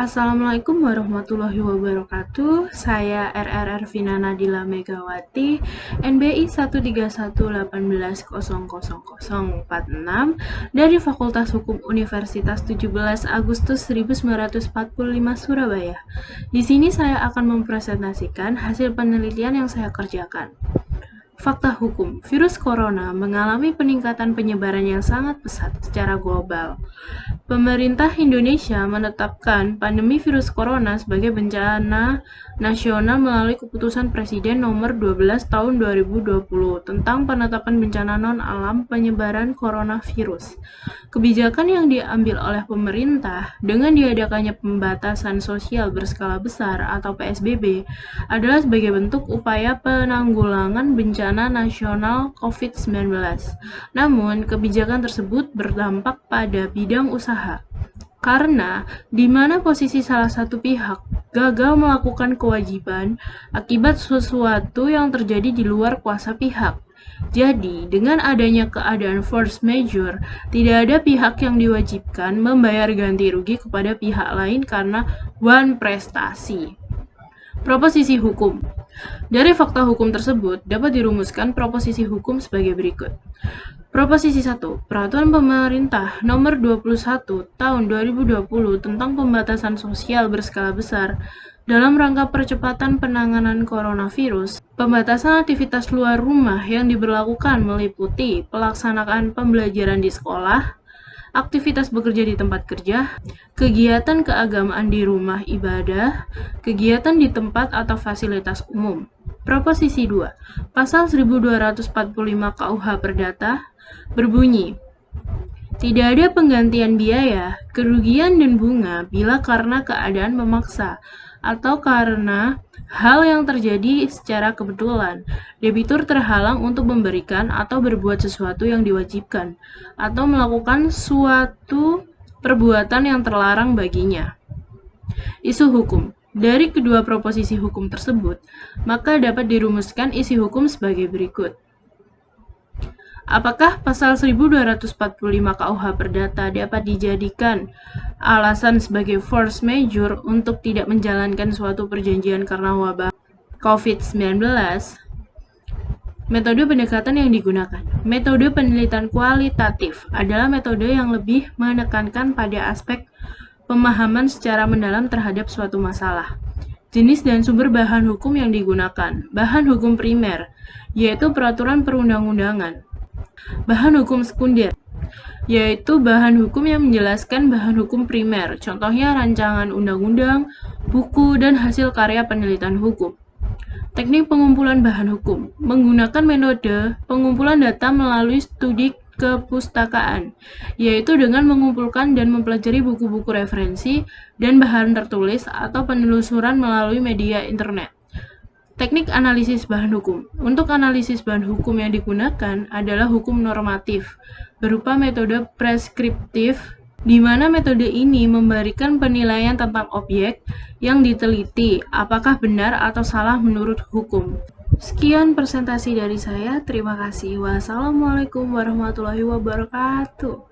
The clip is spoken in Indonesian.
Assalamualaikum warahmatullahi wabarakatuh. Saya RRR Vina Nadila Megawati, NBI 13181800046 dari Fakultas Hukum Universitas 17 Agustus 1945 Surabaya. Di sini saya akan mempresentasikan hasil penelitian yang saya kerjakan. Fakta hukum, virus corona mengalami peningkatan penyebaran yang sangat pesat secara global. Pemerintah Indonesia menetapkan pandemi virus corona sebagai bencana nasional melalui keputusan Presiden nomor 12 tahun 2020 tentang penetapan bencana non-alam penyebaran coronavirus. Kebijakan yang diambil oleh pemerintah dengan diadakannya pembatasan sosial berskala besar atau PSBB adalah sebagai bentuk upaya penanggulangan bencana nasional COVID-19. Namun, kebijakan tersebut berdampak pada bidang usaha. Karena di mana posisi salah satu pihak gagal melakukan kewajiban akibat sesuatu yang terjadi di luar kuasa pihak. Jadi, dengan adanya keadaan force majeure, tidak ada pihak yang diwajibkan membayar ganti rugi kepada pihak lain karena one prestasi. Proposisi hukum. Dari fakta hukum tersebut dapat dirumuskan proposisi hukum sebagai berikut. Proposisi 1. Peraturan Pemerintah Nomor 21 Tahun 2020 tentang pembatasan sosial berskala besar dalam rangka percepatan penanganan coronavirus. Pembatasan aktivitas luar rumah yang diberlakukan meliputi pelaksanaan pembelajaran di sekolah, aktivitas bekerja di tempat kerja, kegiatan keagamaan di rumah ibadah, kegiatan di tempat atau fasilitas umum. Proposisi 2. Pasal 1245 KUH Perdata berbunyi, tidak ada penggantian biaya, kerugian dan bunga bila karena keadaan memaksa atau karena hal yang terjadi secara kebetulan. Debitur terhalang untuk memberikan atau berbuat sesuatu yang diwajibkan atau melakukan suatu perbuatan yang terlarang baginya. Isu hukum. Dari kedua proposisi hukum tersebut, maka dapat dirumuskan isi hukum sebagai berikut. Apakah pasal 1245 KUH Perdata dapat dijadikan alasan sebagai force majeure untuk tidak menjalankan suatu perjanjian karena wabah COVID-19? Metode pendekatan yang digunakan. Metode penelitian kualitatif adalah metode yang lebih menekankan pada aspek pemahaman secara mendalam terhadap suatu masalah. Jenis dan sumber bahan hukum yang digunakan. Bahan hukum primer, yaitu peraturan perundang-undangan. Bahan hukum sekunder, yaitu bahan hukum yang menjelaskan bahan hukum primer, contohnya rancangan undang-undang, buku, dan hasil karya penelitian hukum. Teknik pengumpulan bahan hukum, menggunakan metode pengumpulan data melalui studi kepustakaan, yaitu dengan mengumpulkan dan mempelajari buku-buku referensi dan bahan tertulis atau penelusuran melalui media internet. Teknik analisis bahan hukum. Untuk analisis bahan hukum yang digunakan adalah hukum normatif, berupa metode preskriptif, di mana metode ini memberikan penilaian tentang objek yang diteliti, apakah benar atau salah menurut hukum. Sekian presentasi dari saya, terima kasih. Wassalamualaikum warahmatullahi wabarakatuh.